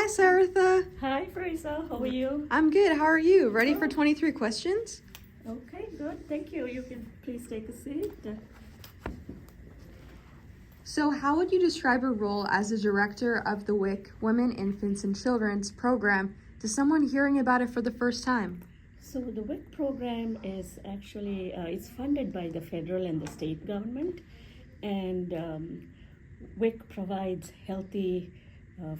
Hi, Saratha. Hi, Fraser. How are you? I'm good. How are you? Ready for Good. 23 questions? Okay, good. Thank you. You can please take a seat. So, how would you describe your role as the director of the WIC Women, Infants, and Children's program to someone hearing about it for the first time? So the WIC program is actually it's funded by the federal and the state government, and WIC provides healthy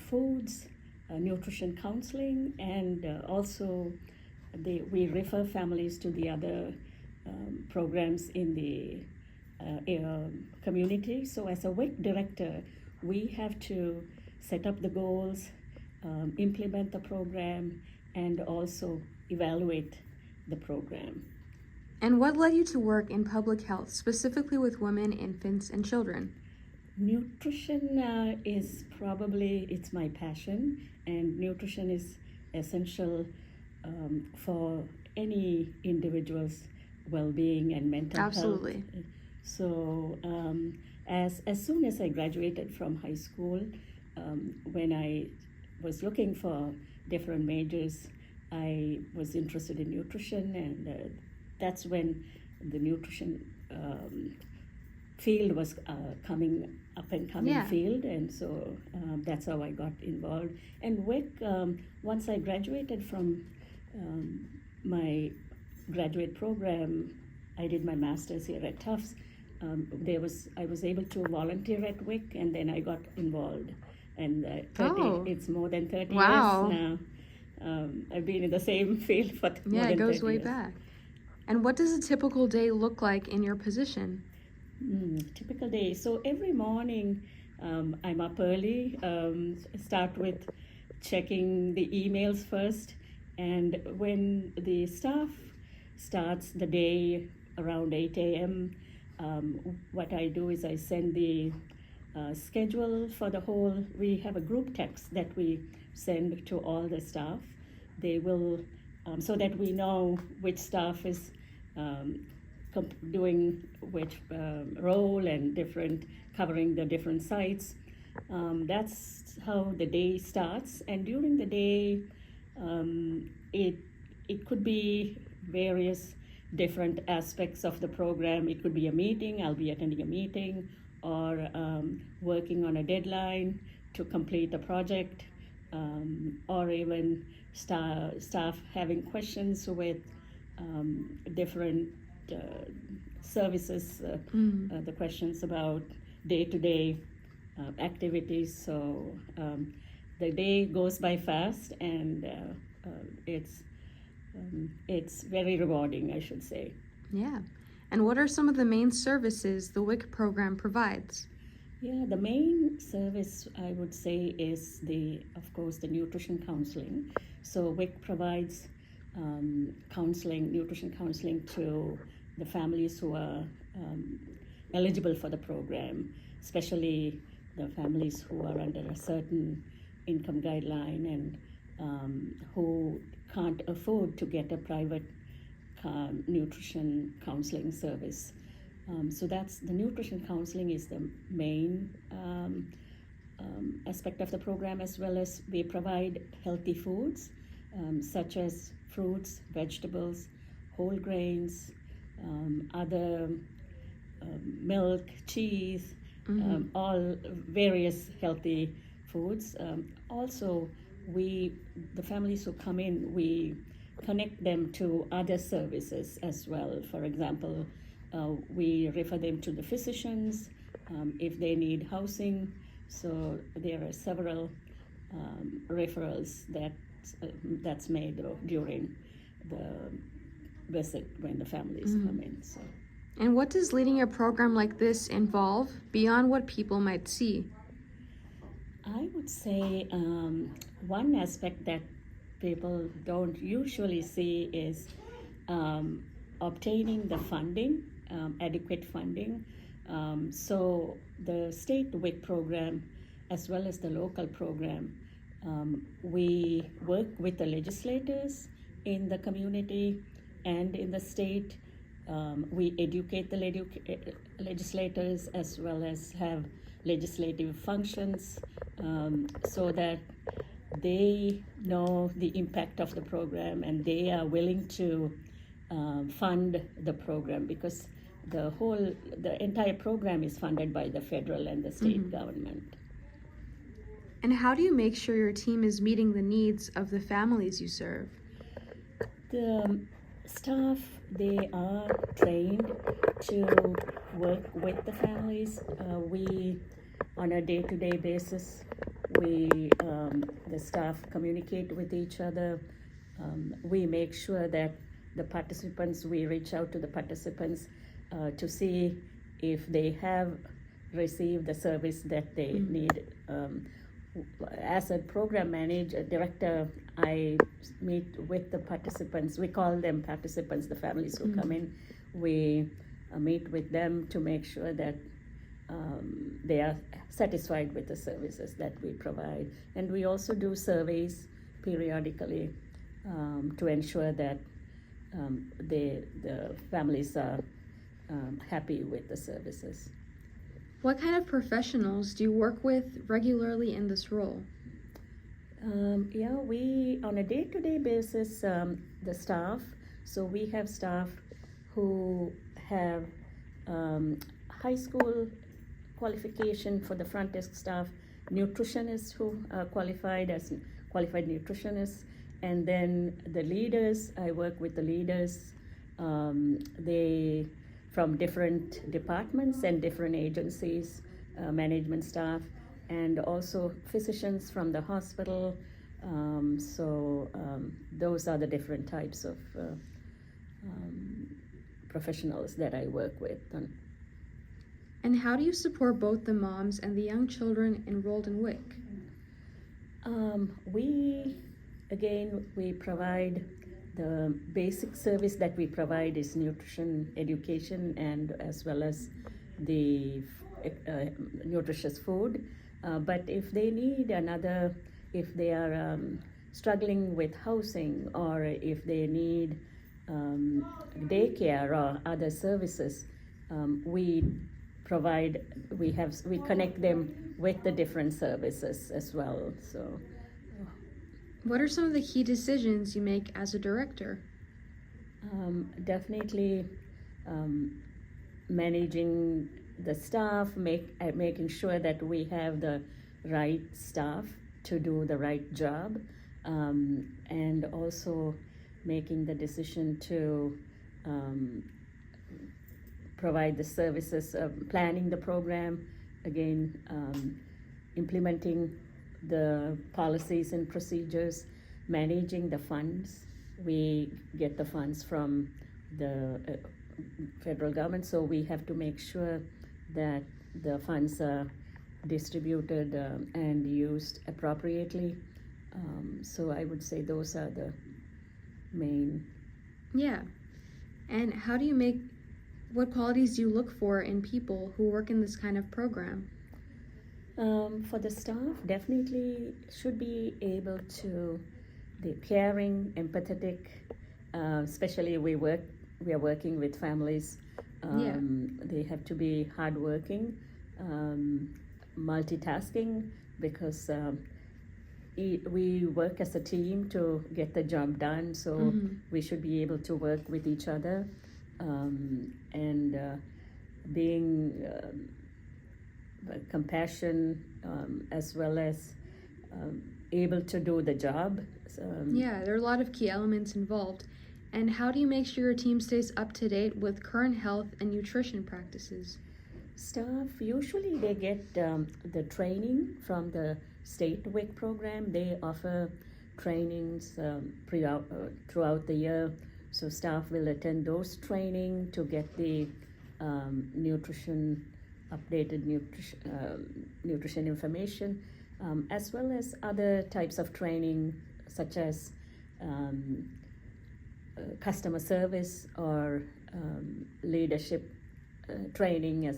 foods, nutrition counseling, and also we refer families to the other programs in the community. So as a WIC director, we have to set up the goals, implement the program, and also evaluate the program. And what led you to work in public health, specifically with women, infants, and children? Nutrition is probably it's my passion, and nutrition is essential for any individual's well-being and mental Absolutely. health. So as soon as I graduated from high school, when I was looking for different majors, I was interested in nutrition, and that's when the nutrition field was coming up and coming field, and so that's how I got involved. And WIC, once I graduated from my graduate program, I did my master's here at Tufts. I was able to volunteer at WIC, and then I got involved. And it's more than 30 years now. I've been in the same field for more than 30 years. Yeah, it goes way back. And what does a typical day look like in your position? Typical day. So every morning I'm up early, start with checking the emails first. And when the staff starts the day around 8 a.m., what I do is I send the schedule for the whole. We have a group text that we send to all the staff. They will, so that we know which staff is doing which role and covering the different sites. That's how the day starts. And during the day, it could be various different aspects of the program. It could be a meeting, I'll be attending a meeting, or working on a deadline to complete a project, or even staff having questions with different services, the questions about day-to-day activities. So the day goes by fast, and it's very rewarding, I should say. Yeah. And what are some of the main services the WIC program provides? Yeah, the main service I would say is of course, the nutrition counseling. So WIC provides nutrition counseling to the families who are eligible for the program, especially the families who are under a certain income guideline and who can't afford to get a private nutrition counseling service. So that's the nutrition counseling is the main aspect of the program, as well as we provide healthy foods such as fruits, vegetables, whole grains, other milk, cheese, all various healthy foods. Also, the families who come in, we connect them to other services as well. For example, we refer them to the physicians if they need housing. So there are several referrals that's made during the visit when the families come in. So. And what does leading a program like this involve beyond what people might see? I would say one aspect that people don't usually see is obtaining the funding, adequate funding. So the state WIC program, as well as the local program, we work with the legislators in the community and in the state. We educate the legislators, as well as have legislative functions, so that they know the impact of the program and they are willing to fund the program, because the entire program is funded by the federal and the state government. And how do you make sure your team is meeting the needs of the families you serve? The staff, they are trained to work with the families. We, on a day-to-day basis, the staff communicate with each other. We make sure that we reach out to the participants to see if they have received the service that they need. As a program director, I meet with the participants. We call them participants, the families who come in. We meet with them to make sure that they are satisfied with the services that we provide. And we also do surveys periodically to ensure that the families are happy with the services. What kind of professionals do you work with regularly in this role? We, on a day-to-day basis, the staff, so we have staff who have high school qualification for the front desk staff, nutritionists who are qualified as qualified nutritionists, and then the leaders. I work with the leaders. They from different departments and different agencies, management staff, and also physicians from the hospital. Those are the different types of professionals that I work with. And how do you support both the moms and the young children enrolled in WIC? We provide the basic service that we provide is nutrition education, and as well as the nutritious food. But if they need if they are struggling with housing, or if they need daycare or other services, we connect them with the different services as well. So. What are some of the key decisions you make as a director? Definitely managing the staff, making sure that we have the right staff to do the right job, and also making the decision to provide the services, planning the program, again, implementing the policies and procedures, managing the funds. We get the funds from the federal government, so we have to make sure that the funds are distributed and used appropriately. So I would say those are the main. Yeah. And what qualities do you look for in people who work in this kind of program? For the staff, definitely should be able to be caring, empathetic, especially we are working with families. They have to be hardworking, multitasking, because we work as a team to get the job done, so we should be able to work with each other, and being compassion, as well as able to do the job. There are a lot of key elements involved. And how do you make sure your team stays up to date with current health and nutrition practices? Staff, usually they get the training from the state WIC program. They offer trainings throughout the year. So staff will attend those training to get the updated nutrition information, as well as other types of training, such as customer service or leadership training,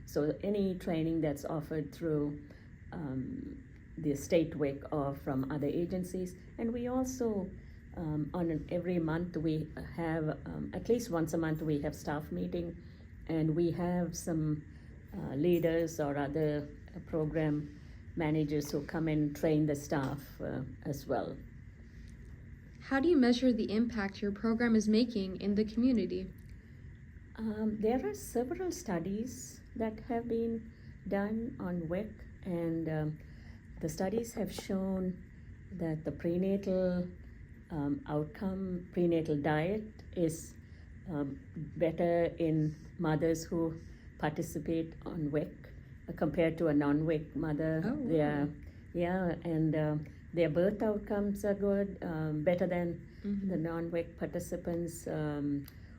so any training that's offered through the state WIC or from other agencies. And we also every month we have at least once a month we have staff meeting, and we have some leaders or other program managers who come and train the staff as well. How do you measure the impact your program is making in the community? There are several studies that have been done on WIC, and the studies have shown that the prenatal prenatal diet is better in mothers who participate on WIC compared to a non-WIC mother. Oh, wow. Their birth outcomes are good, better than Mm-hmm. the non-WIC participants.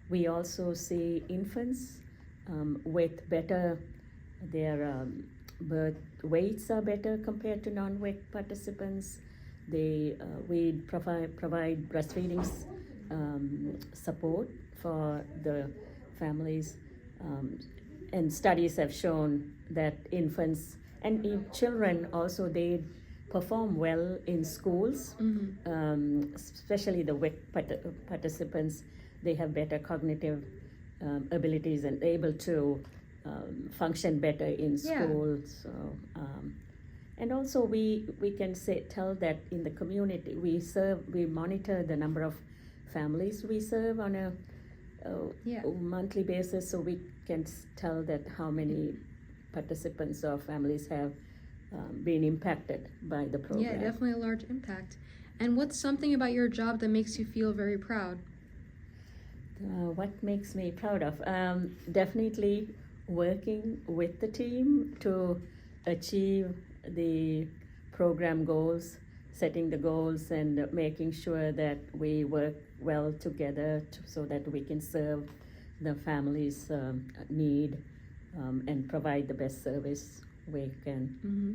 We also see infants with better, their birth weights are better compared to non-WIC participants. We provide breastfeeding support for the families, and studies have shown that infants and children also, they perform well in schools, especially the WIC participants. They have better cognitive abilities and able to function better in school. So, and also we can tell that in the community we monitor the number of families we serve on a monthly basis, so we can tell that how many participants or families have been impacted by the program. Yeah, definitely a large impact. And what's something about your job that makes you feel very proud? What makes me proud of? Definitely working with the team to achieve the program goals, setting the goals and making sure that we work well together so that we can serve the family's need and provide the best service we can. Mm-hmm.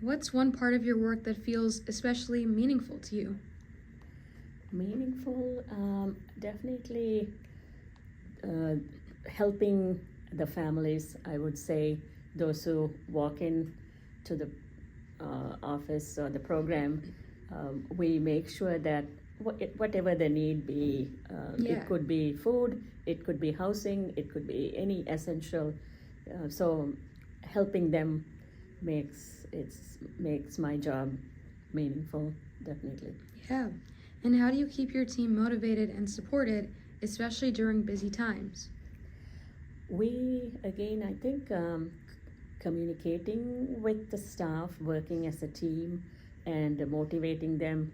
What's one part of your work that feels especially meaningful to you? Meaningful, definitely helping the families. I would say those who walk in to the office or the program, we make sure that whatever the need be, it could be food, it could be housing, it could be any essential. So helping them makes my job meaningful, definitely. Yeah. And how do you keep your team motivated and supported, especially during busy times? We, again, I think communicating with the staff, working as a team, and motivating them.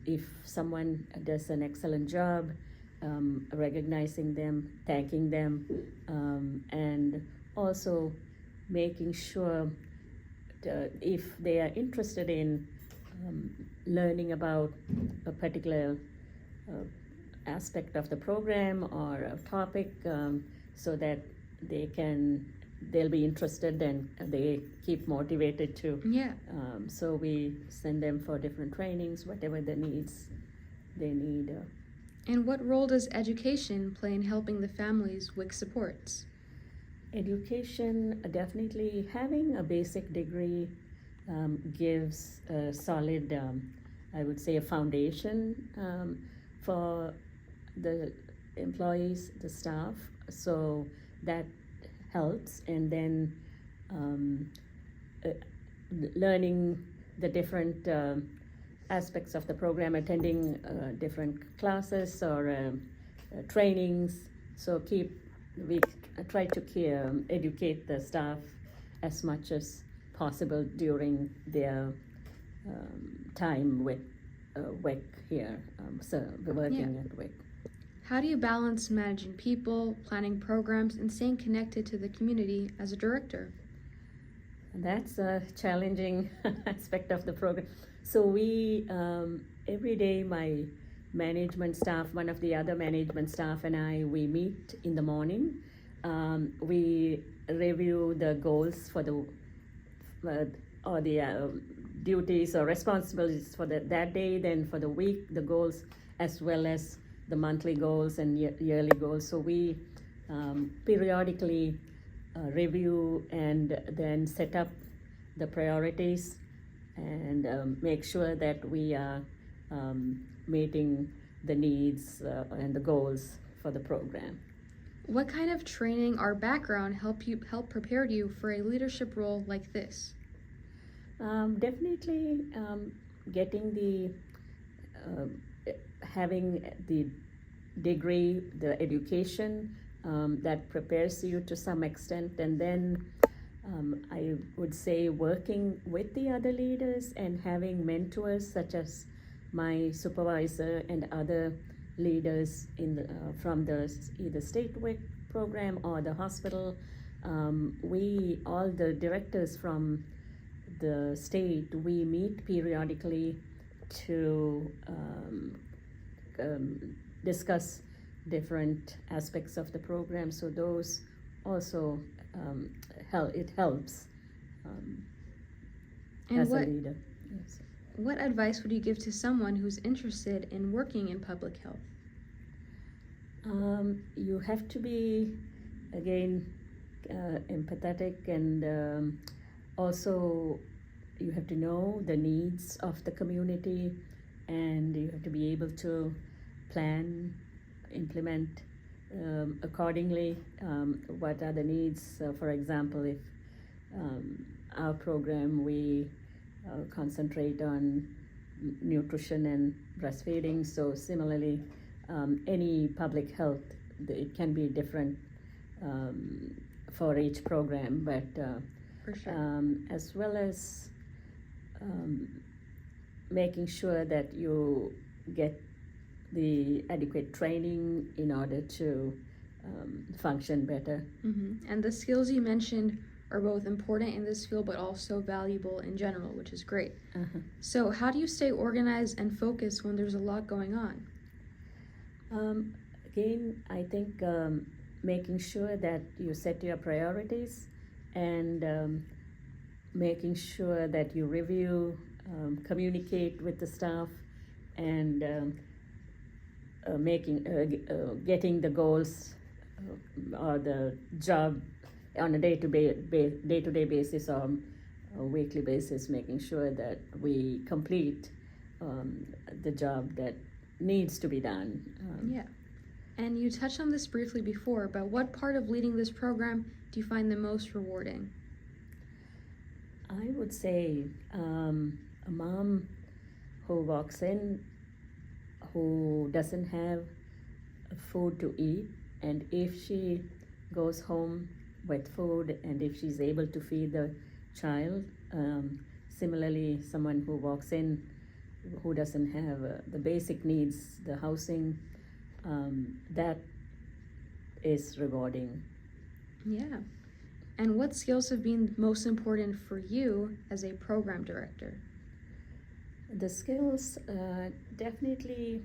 If someone does an excellent job, recognizing them, thanking them, and also making sure if they are interested in learning about a particular aspect of the program or a topic, so that they'll be interested and they keep motivated too. Yeah. So we send them for different trainings, whatever the needs they need. And what role does education play in helping the families WIC supports? Education, definitely having a basic degree gives a solid, I would say, a foundation for the employees, the staff. So that helps. And then learning the different aspects of the program, attending different classes or trainings. So we try to educate the staff as much as possible during their time with WIC here, working at WIC. How do you balance managing people, planning programs, and staying connected to the community as a director? That's a challenging aspect of the program. So we, every day, my management staff, one of the other management staff and I, we meet in the morning. We review the goals for the duties or responsibilities for that day, then for the week, the goals, as well as the monthly goals and yearly goals. So we periodically review and then set up the priorities and make sure that we are meeting the needs and the goals for the program. What kind of training or background help prepare you for a leadership role like this? Definitely getting having the degree, the education that prepares you to some extent, and then I would say working with the other leaders and having mentors such as my supervisor and other leaders from the either state WIC program or the hospital. We all the directors from the state, we meet periodically to discuss different aspects of the program. So those also it helps as a leader. Yes. What advice would you give to someone who's interested in working in public health? You have to be, again, empathetic, and also you have to know the needs of the community, and you have to be able to plan, implement accordingly what are the needs. For example, if our program, we concentrate on nutrition and breastfeeding, so similarly any public health, it can be different for each program, but For sure. as well as making sure that you get the adequate training in order to function better. And the skills you mentioned are both important in this field but also valuable in general, which is great. So how do you stay organized and focused when there's a lot going on? Again, I think making sure that you set your priorities, and making sure that you review, communicate with the staff, and getting the goals or the job on a day-to-day basis or a weekly basis, making sure that we complete the job that needs to be done. Yeah. And you touched on this briefly before, but what part of leading this program do you find the most rewarding? I would say a mom who walks in, who doesn't have food to eat, and if she goes home with food and if she's able to feed the child, similarly someone who walks in who doesn't have the basic needs, the housing, that is rewarding. Yeah. And what skills have been most important for you as a program director? The skills, definitely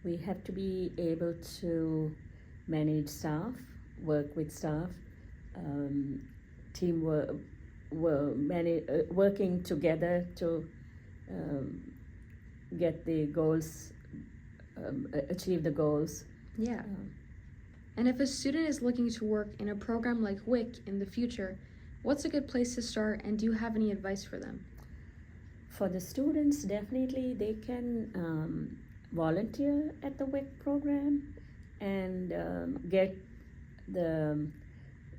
we have to be able to manage staff, work with staff, teamwork, working together to get the goals, achieve the goals. Yeah. And if a student is looking to work in a program like WIC in the future, what's a good place to start, and do you have any advice for them? For the students, definitely they can volunteer at the WIC program and get the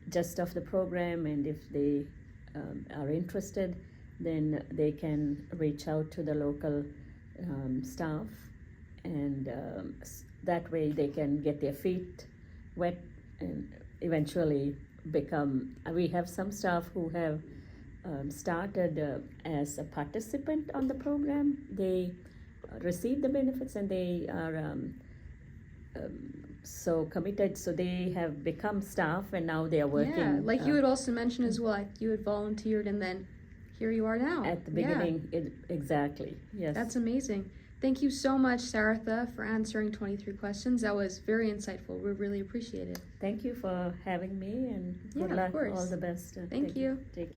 gist of the program, and if they are interested, then they can reach out to the local staff, and that way they can get their feet wet and eventually become. We have some staff who have started as a participant on the program. They receive the benefits, and they are so committed, so they have become staff, and now they are working. Yeah, like you had also mentioned as well, like you had volunteered and then here you are now. At the beginning, exactly, yes. That's amazing. Thank you so much, Saratha, for answering 23 questions. That was very insightful. We really appreciate it. Thank you for having me, and good Yeah, luck. of course. All the best. Thank you. Take